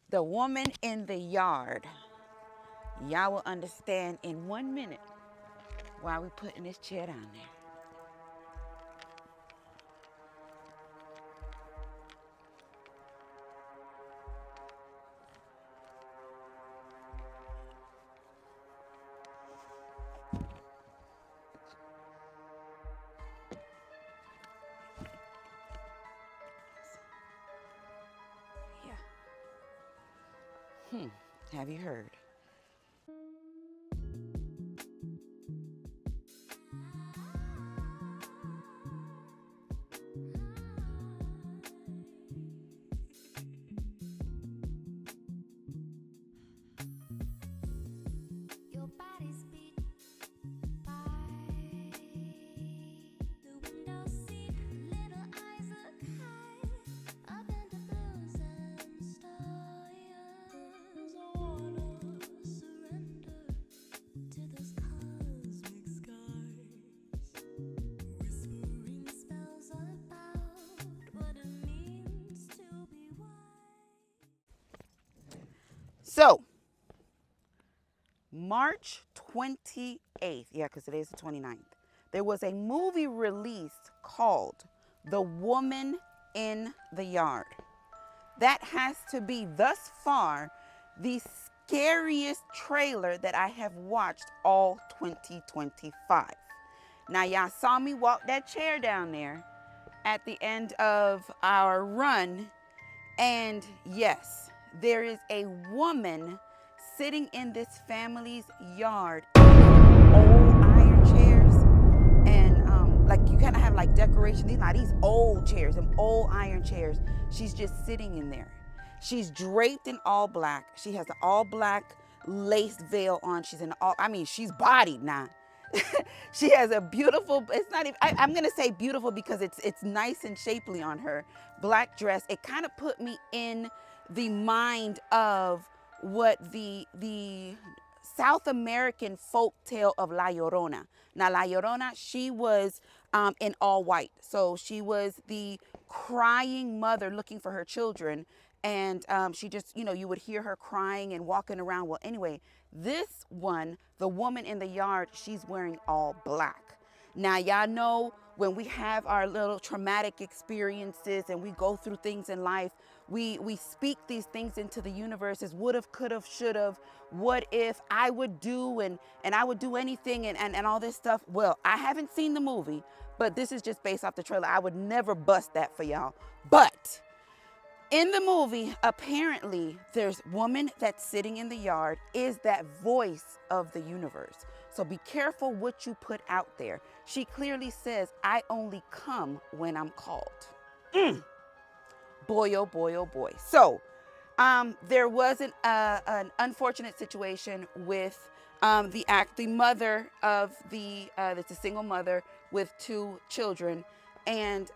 The woman in the yard. Y'all will understand in 1 minute why we putting this chair down there. Yeah. Have you heard? Your body's beat by the window seat. Little eyes look high up into blues and stars. I wanna surrender to those cosmic skies, whispering spells about what it means to be wise. So, March 28th, yeah, because today's the 29th, there was a movie released called The Woman in the Yard. That has to be, thus far, the scariest trailer that I have watched all 2025. Now, y'all saw me walk that chair down there at the end of our run. And yes, there is a woman sitting in this family's yard in old iron chairs. And like you kind of have like decoration. These old chairs, them old iron chairs. She's just sitting in there. She's draped in all black. She has an all black lace veil on. She's in all, I mean, she's bodied now. She has a beautiful, it's not even, I'm going to say beautiful because it's nice and shapely on her, black dress. It kind of put me in the mind of what the South American folk tale of La Llorona. Now, La Llorona, she was in all white. So she was the crying mother looking for her children. And she just, you would hear her crying and walking around. Well, anyway, this one, the woman in the yard, she's wearing all black. Now, y'all know when we have our little traumatic experiences and we go through things in life, we speak these things into the universe as would have, could have, should have, what if, I would do, and I would do anything and all this stuff. Well, I haven't seen the movie, but this is just based off the trailer. I would never bust that for y'all. But in the movie, apparently, there's woman that's sitting in the yard is that voice of the universe. So be careful what you put out there. She clearly says, I only come when I'm called. Boy, oh boy, oh boy. So there was an unfortunate situation with the mother of that's a single mother with two children. And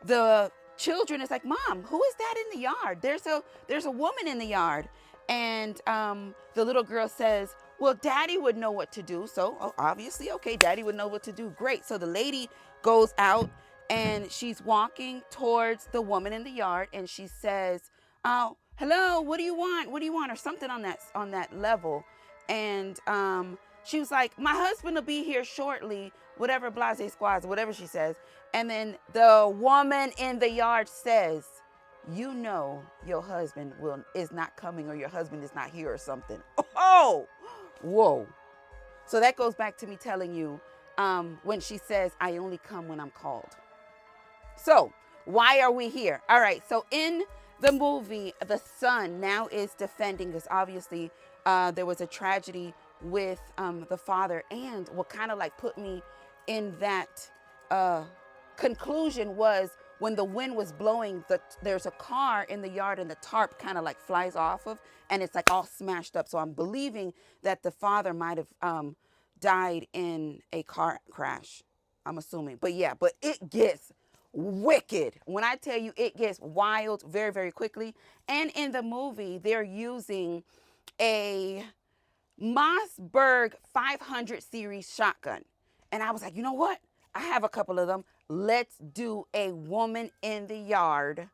the children is like, Mom, who is that in the yard? There's a woman in the yard. And the little girl says, well, Daddy would know what to do. So obviously, okay, Daddy would know what to do. Great. So the lady goes out and she's walking towards the woman in the yard and she says, oh, hello, what do you want? What do you want? Or something on that level. And she was like, my husband will be here shortly, whatever, blase squads, whatever she says. And then the woman in the yard says, you know your husband is not coming or your husband is not here or something. Oh, whoa. So that goes back to me telling you when she says, I only come when I'm called. So why are we here? All right. So in the movie, the son now is defending, because obviously there was a tragedy with the father. And what kind of like put me in that conclusion was when the wind was blowing, there's a car in the yard and the tarp kind of like flies off of, and it's like all smashed up. So I'm believing that the father might have died in a car crash. I'm assuming. But yeah, but it gets wicked. When I tell you it gets wild very, very quickly. And in the movie, they're using a Mossberg 500 series shotgun. And I was like, you know what? I have a couple of them. Let's do a woman in the yard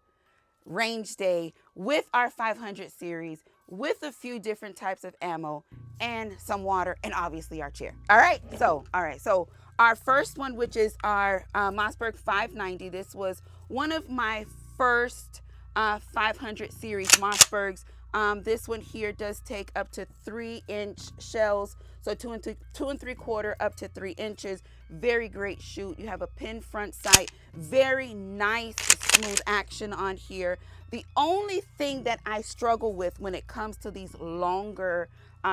range day with our 500 series, with a few different types of ammo and some water, and obviously our chair. All right. So our first one, which is our Mossberg 590. This was one of my first 500 series Mossbergs. This one here does take up to 3-inch shells, so 2 and 3/4 up to 3 inches. Very great shoot. You have a pin front sight, very nice smooth action on here. The only thing that I struggle with when it comes to these longer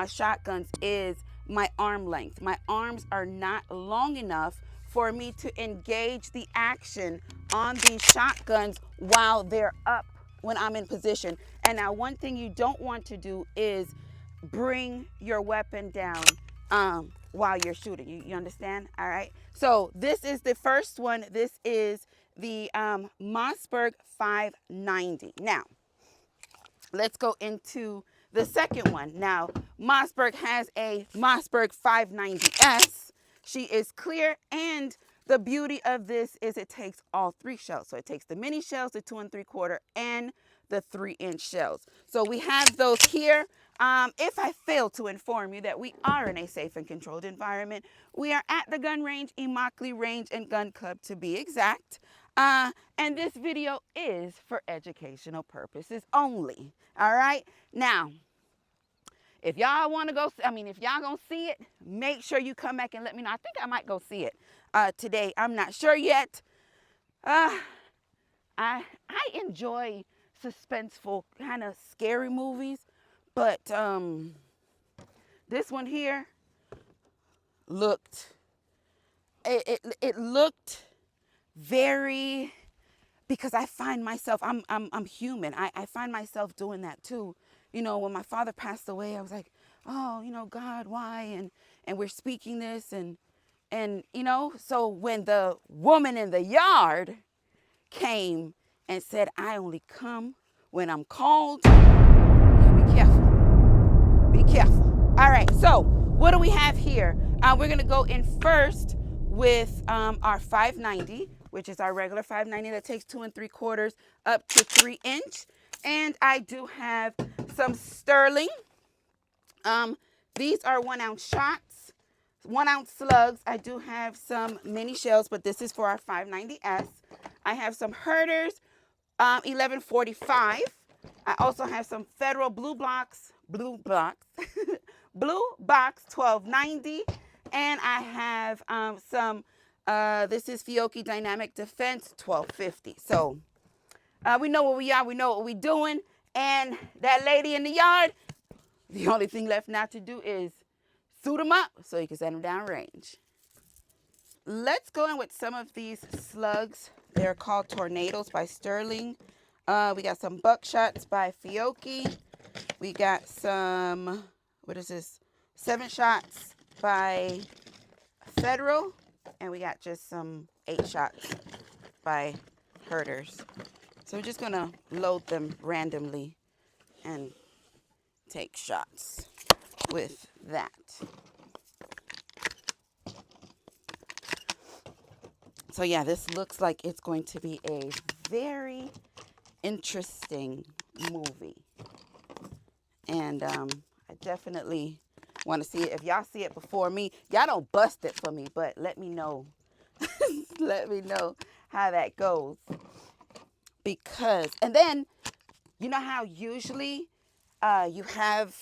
shotguns is my arm length. My arms are not long enough for me to engage the action on these shotguns while they're up when I'm in position. And now one thing you don't want to do is bring your weapon down while you're shooting. You understand? All right. So this is the first one. This is the Mossberg 590. Now, let's go into the second one. Now, Mossberg has a Mossberg 590S. She is clear, and the beauty of this is it takes all 3 shells. So it takes the mini shells, the 2 and 3/4, and the 3-inch shells. So we have those here. If I fail to inform you that we are in a safe and controlled environment, we are at the gun range, Immokalee Range and Gun Club to be exact. And this video is for educational purposes only. All right. Now, if y'all want to go, if y'all gonna see it, make sure you come back and let me know. I think I might go see it today. I'm not sure yet. I enjoy suspenseful, kind of scary movies, but this one here looked. It looked very, because I find myself, I'm human. I find myself doing that too. You know, when my father passed away, I was like, oh, God, why? And we're speaking this and so when the woman in the yard came and said, I only come when I'm called, be careful. Be careful. All right, so what do we have here? We're going to go in first with our 590, which is our regular 590 that takes 2 and 3/4 up to 3-inch. And I do have some Sterling. These are 1-ounce shots, 1-ounce slugs. I do have some mini shells, but this is for our 590S. I have some Herders 1145. I also have some Federal Blue Box Blue Box 1290, and I have some. This is Yoki Dynamic Defense 1250. So we know what we are. We know what we're doing. And that lady in the yard, the only thing left now to do is suit them up so you can send them down range. Let's go in with some of these slugs. They're called Tornadoes by Sterling. We got some Buckshots by Fiocchi. We got some, 7 shots by Federal. And we got just some 8 shots by Herders. So we're just going to load them randomly and take shots with that. So yeah, this looks like it's going to be a very interesting movie. And I definitely want to see it. If y'all see it before me, y'all don't bust it for me, but let me know. Let me know how that goes. Because, and then, you know how usually you have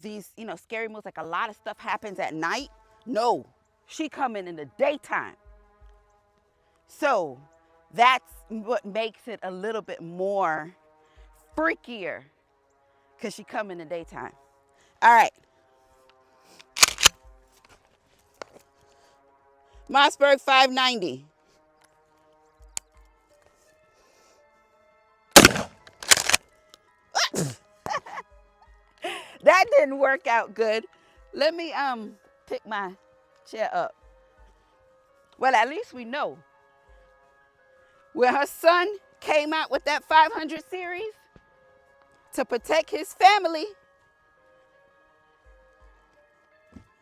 these, scary movies, like a lot of stuff happens at night? No, she coming in the daytime. So that's what makes it a little bit more freakier, because she come in the daytime. All right. Mossberg 590. That didn't work out good. Let me pick my chair up. Well, at least we know. When her son came out with that 500 series to protect his family,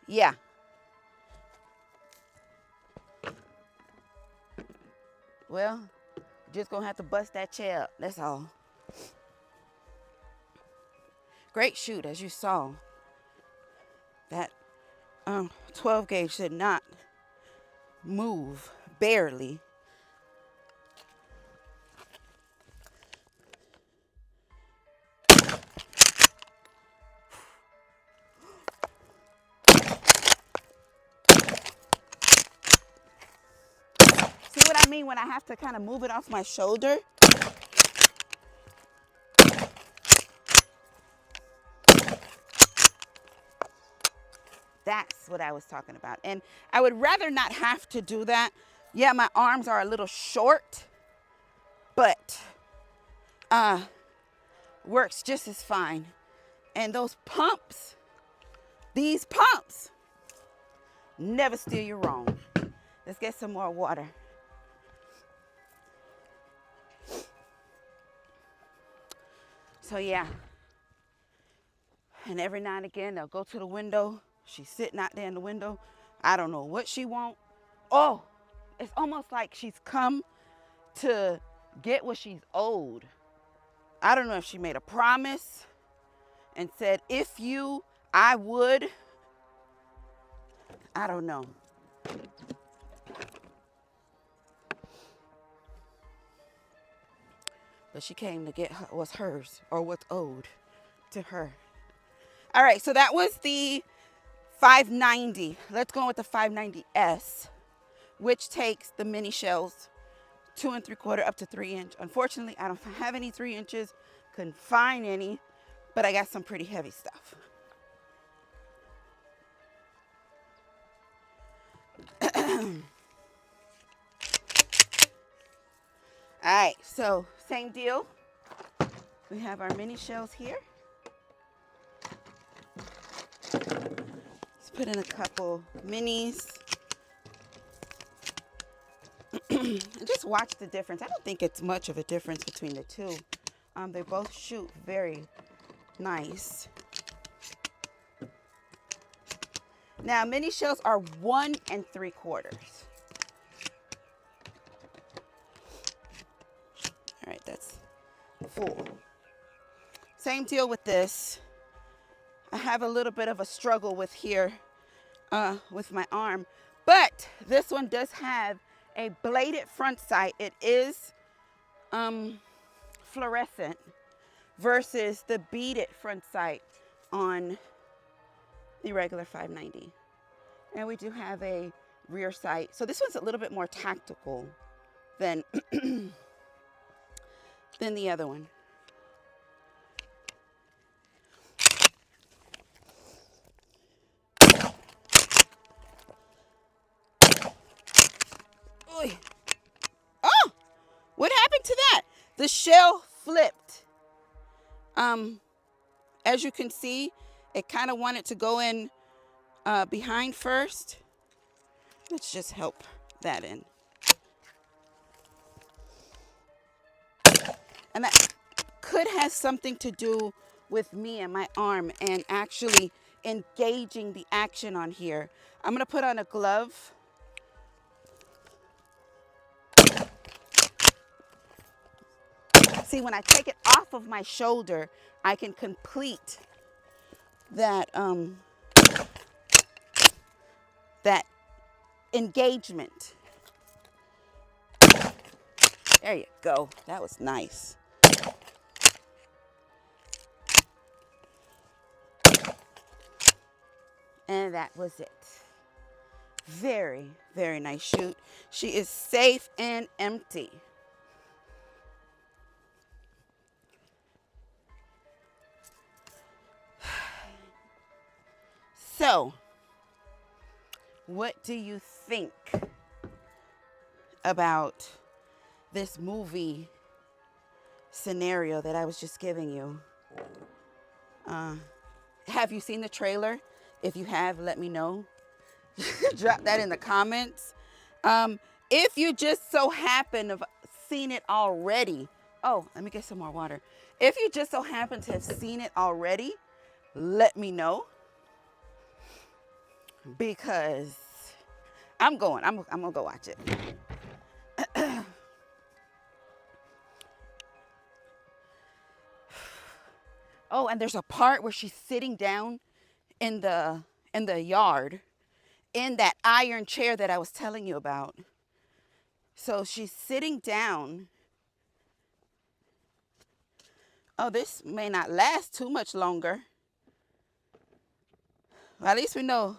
yeah. Well, just gonna have to bust that chair up. That's all. Great shoot, as you saw. That 12 gauge did not move, barely. See what I mean when I have to kind of move it off my shoulder? That's what I was talking about. And I would rather not have to do that. Yeah, my arms are a little short, but works just as fine. And those pumps, these pumps, never steer you wrong. Let's get some more water. So yeah. And every now and again, they'll go to the window. She's sitting out there in the window. I don't know what she wants. Oh, it's almost like she's come to get what she's owed. I don't know if she made a promise and said, if you, I would. I don't know. But she came to get what's hers or what's owed to her. All right, so that was the 590. Let's go with the 590S, which takes the mini shells 2 3/4 up to 3 inch. Unfortunately, I don't have any 3 inches. Couldn't find any, but I got some pretty heavy stuff. All right, so same deal. We have our mini shells here. Let's put in a couple minis. And just watch the difference. I don't think it's much of a difference between the two. They both shoot very nice. Now, mini shells are 1 3/4. All right, that's full. Same deal with this. I have a little bit of a struggle with here, with my arm, but this one does have a bladed front sight. It is fluorescent versus the beaded front sight on the regular 590. And we do have a rear sight. So this one's a little bit more tactical than than the other one. Oy. Oh, what happened to that? The shell flipped. As you can see, it kind of wanted to go in behind first. Let's just help that in. And that could have something to do with me and my arm and actually engaging the action on here. I'm gonna put on a glove. See, when I take it off of my shoulder, I can complete that that engagement. There you go. That was nice. And that was it. Very, very nice shoot. She is safe and empty. So, what do you think about this movie scenario that I was just giving you? Have you seen the trailer? If you have, let me know. Drop that in the comments. If you just so happen to have seen it already, oh, let me get some more water. If you just so happen to have seen it already, let me know. Because I'm gonna go watch it. Oh, and there's a part where she's sitting down in the yard in that iron chair that I was telling you about. So she's sitting down. Oh, this may not last too much longer. Well, at least we know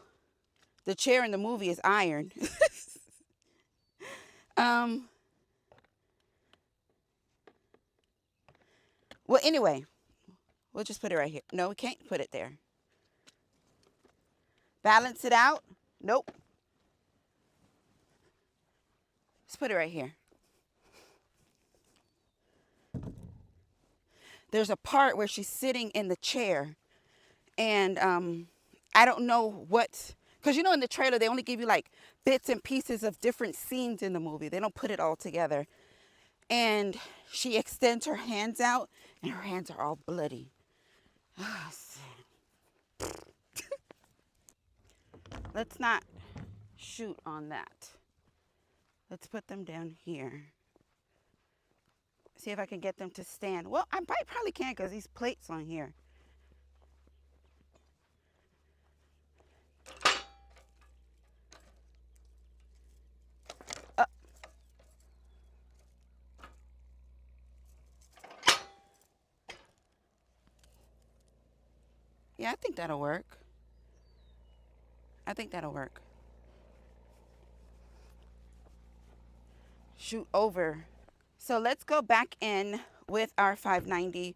the chair in the movie is iron. um. Well, anyway, we'll just put it right here. No, we can't put it there. Balance it out. Nope. Let's put it right here. There's a part where she's sitting in the chair, and I don't know what, because in the trailer they only give you like bits and pieces of different scenes in the movie. They don't put it all together. And she extends her hands out, and her hands are all bloody. Let's not shoot on that. Let's put them down here. See if I can get them to stand. Well, I probably can't because these plates on here. Yeah, I think that'll work. I think that'll work. Shoot over. So let's go back in with our 590.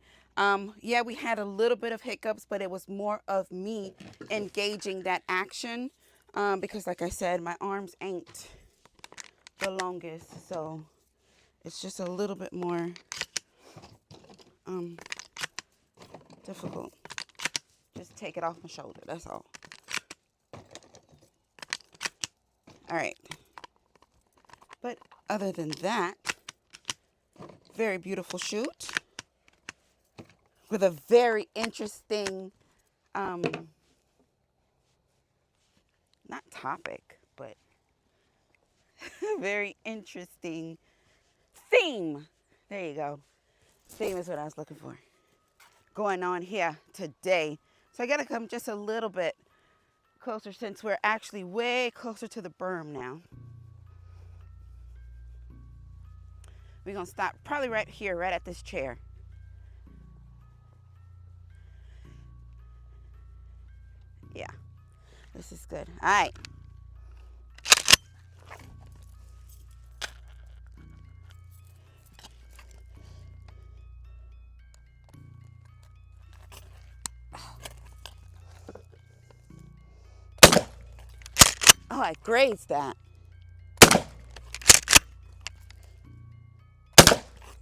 Yeah, we had a little bit of hiccups, but it was more of me engaging that action because, like I said, my arms ain't the longest, so it's just a little bit more difficult. Just take it off my shoulder, that's all. All right. But other than that, very beautiful shoot with a very interesting, not topic, but very interesting theme. There you go. Theme is what I was looking for. Going on here today. So I got to come just a little bit closer since we're actually way closer to the berm now. We're going to stop probably right here, right at this chair. Yeah, this is good. All right. Oh, I grazed that.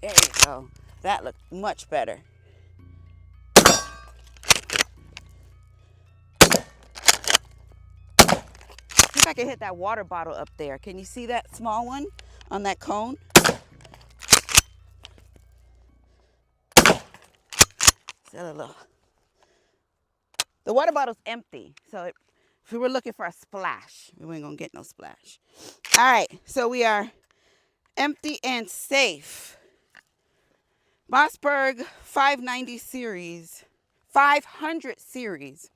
There you go. That looked much better. See if I can hit that water bottle up there. Can you see that small one on that cone? The water bottle's empty, so if we were looking for a splash, we ain't gonna get no splash. All right, so we are empty and safe. Mossberg 590 series, 500 series,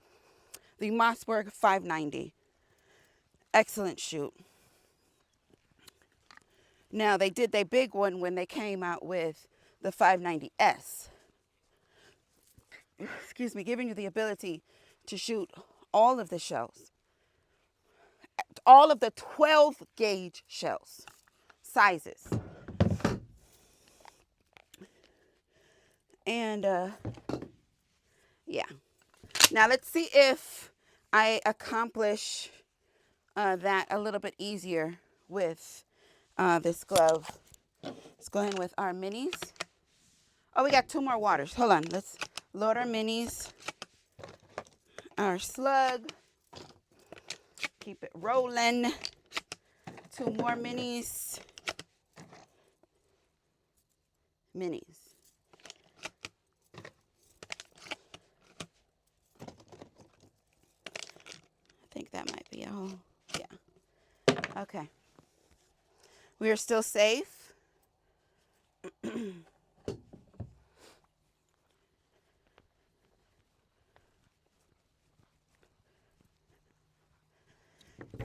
the Mossberg 590. Excellent shoot. Now, they did their big one when they came out with the 590S. Excuse me, giving you the ability to shoot all of the shells. All of the 12 gauge shells. Sizes. And, yeah. Now, let's see if I accomplish that a little bit easier with this glove. Let's go in with our minis. Oh, we got 2 more waters. Hold on. Let's load our minis. Our slug. Keep it rolling. 2 more minis. Minis. I think that might be all. Yeah. Okay. We are still safe.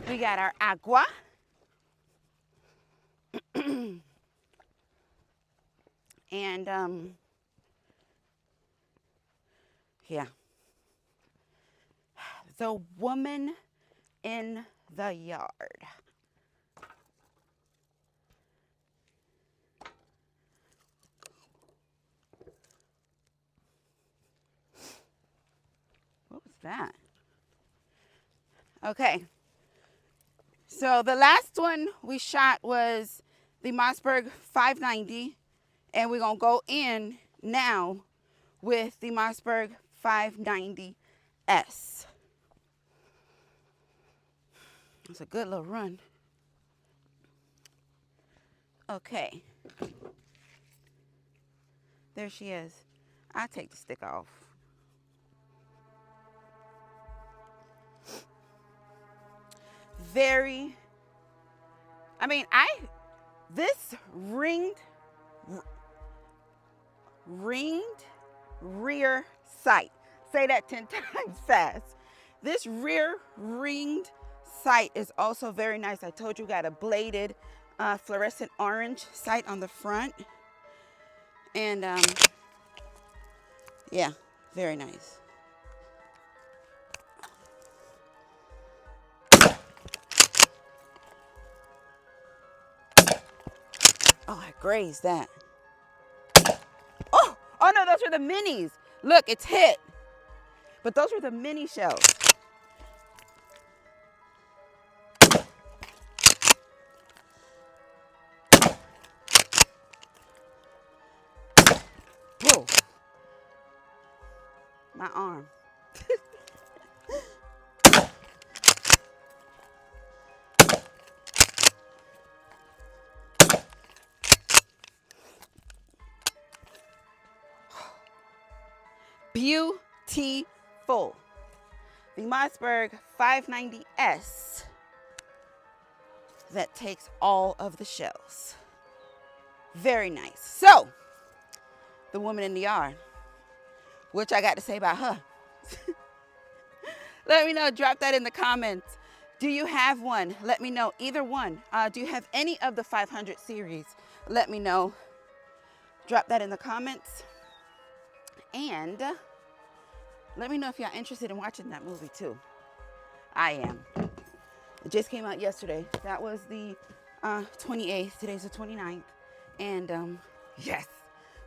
We got our agua. And yeah. The woman in the yard. What was that? Okay. So the last one we shot was the Mossberg 590. And we're going to go in now with the Mossberg 590S. It's a good little run. Okay. There she is. I take the stick off. This ringed rear sight. Say that 10 times fast. This rear ringed sight is also very nice. I told you got a bladed fluorescent orange sight on the front. And yeah, very nice. Oh, I grazed that. Oh no, those were the minis. Look, it's hit. But those were the mini shells. Whoa. My arm. Beautiful. The Mossberg 590S that takes all of the shells. Very nice. So, the woman in the yard, which I got to say about her. Let me know. Drop that in the comments. Do you have one? Let me know. Either one. Do you have any of the 500 series? Let me know. Drop that in the comments. And let me know if y'all interested in watching that movie too. I am. It just came out yesterday. That was the 28th. Today's the 29th. And yes.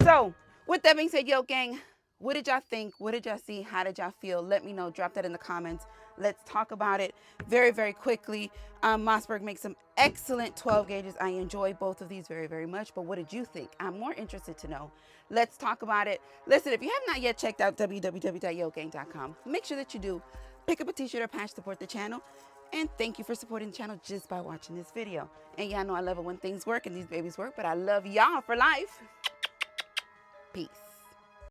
So with that being said, yo gang, what did y'all think? What did y'all see? How did y'all feel? Let me know. Drop that in the comments. Let's talk about it very, very quickly. Mossberg makes some excellent 12 gauges. I enjoy both of these very, very much. But what did you think? I'm more interested to know. Let's talk about it. Listen, if you have not yet checked out www.yogang.com, make sure that you do. Pick up a t-shirt or patch, support the channel. And thank you for supporting the channel just by watching this video. And y'all know I love it when things work and these babies work. But I love y'all for life. Peace.